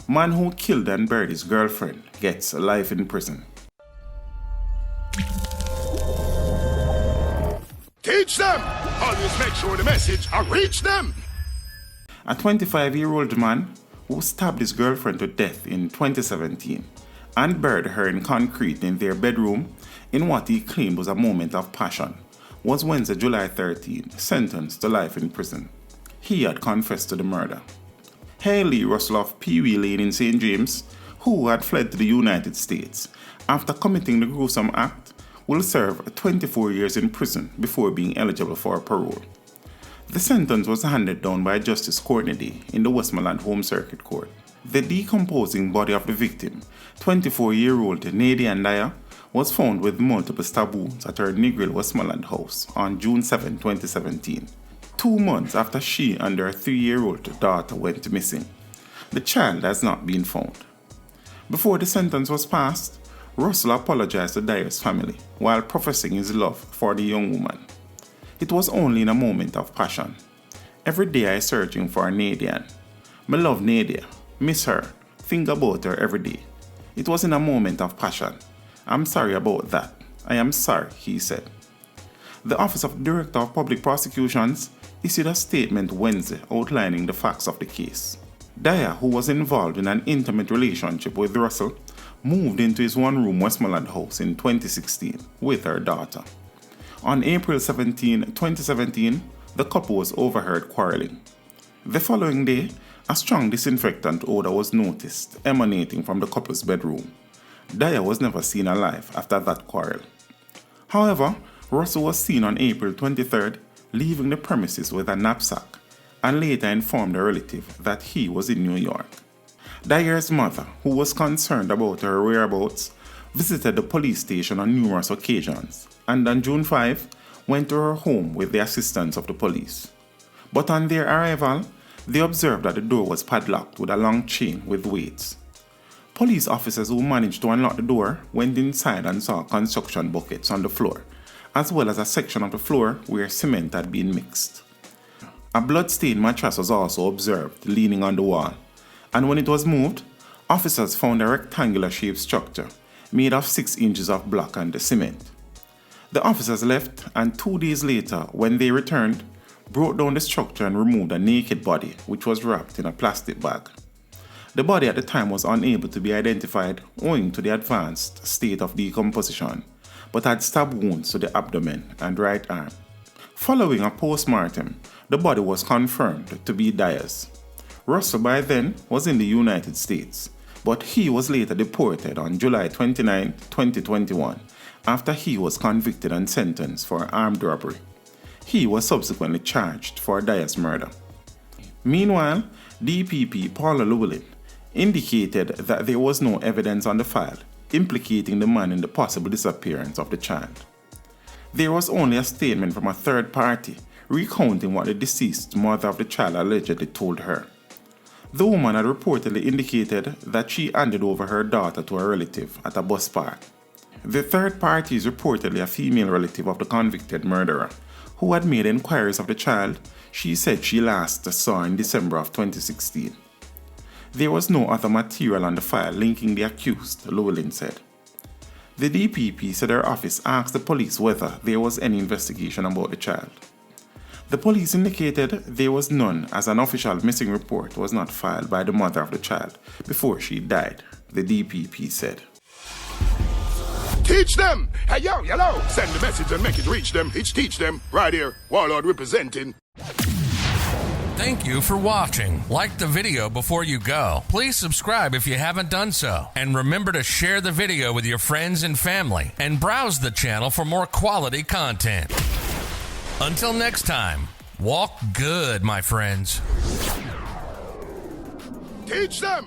Man who killed and buried his girlfriend gets life in prison. Teach them! Always make sure the message will reach them! A 25-year-old man who stabbed his girlfriend to death in 2017 and buried her in concrete in their bedroom in what he claimed was a moment of passion was Wednesday, July 13, sentenced to life in prison. He had confessed to the murder. Ayele Russell of Pee Wee Lane in St. James, who had fled to the United States after committing the gruesome act, will serve 24 years in prison before being eligible for parole. The sentence was handed down by Justice Courtney Day in the Westmoreland Home Circuit Court. The decomposing body of the victim, 24-year-old Nadian Dyer, was found with multiple stab wounds at her Negril Westmoreland house on June 7, 2017, 2 months after she and her 3-year-old daughter went missing. The child has not been found. Before the sentence was passed, Russell apologized to Dyer's family while professing his love for the young woman. It was only in a moment of passion. Every day I searching for Nadian. Me love Nadia, miss her, think about her every day. It was in a moment of passion. I'm sorry about that. I am sorry, he said. The Office of Director of Public Prosecutions issued a statement Wednesday outlining the facts of the case. Dyer, who was involved in an intimate relationship with Russell, moved into his one-room Westmoreland house in 2016 with her daughter. On April 17, 2017, the couple was overheard quarreling. The following day, a strong disinfectant odor was noticed emanating from the couple's bedroom. Dyer was never seen alive after that quarrel. However, Russell was seen on April 23rd leaving the premises with a knapsack and later informed a relative that he was in New York. Dyer's mother, who was concerned about her whereabouts, visited the police station on numerous occasions and on June 5 went to her home with the assistance of the police. But on their arrival, they observed that the door was padlocked with a long chain with weights. Police officers who managed to unlock the door went inside and saw construction buckets on the floor, as well as a section of the floor where cement had been mixed. A blood-stained mattress was also observed leaning on the wall, and when it was moved, officers found a rectangular-shaped structure made of 6 inches of block and cement. The officers left, and 2 days later, when they returned, broke down the structure and removed a naked body which was wrapped in a plastic bag. The body at the time was unable to be identified owing to the advanced state of decomposition, but had stab wounds to the abdomen and right arm. Following a post-mortem, the body was confirmed to be Dyer's. Russell by then was in the United States, but he was later deported on July 29, 2021, after he was convicted and sentenced for armed robbery. He was subsequently charged for Dyer's murder. Meanwhile, DPP Paula Llewellyn indicated that there was no evidence on the file implicating the man in the possible disappearance of the child. There was only a statement from a third party recounting what the deceased mother of the child allegedly told her. The woman had reportedly indicated that she handed over her daughter to a relative at a bus park. The third party is reportedly a female relative of the convicted murderer, who had made inquiries of the child she said she last saw in December of 2016. There was no other material on the file linking the accused, Llewellyn said. The DPP said her office asked the police whether there was any investigation about the child. The police indicated there was none as an official missing report was not filed by the mother of the child before she died, the DPP said. Teach them! Hey, yo, hello! Send the message and make it reach them. It's teach them. Right here, Warlord representing. Thank you for watching. Like the video before you go. Please subscribe if you haven't done so. And remember to share the video with your friends and family. And browse the channel for more quality content. Until next time, walk good, my friends. Teach them!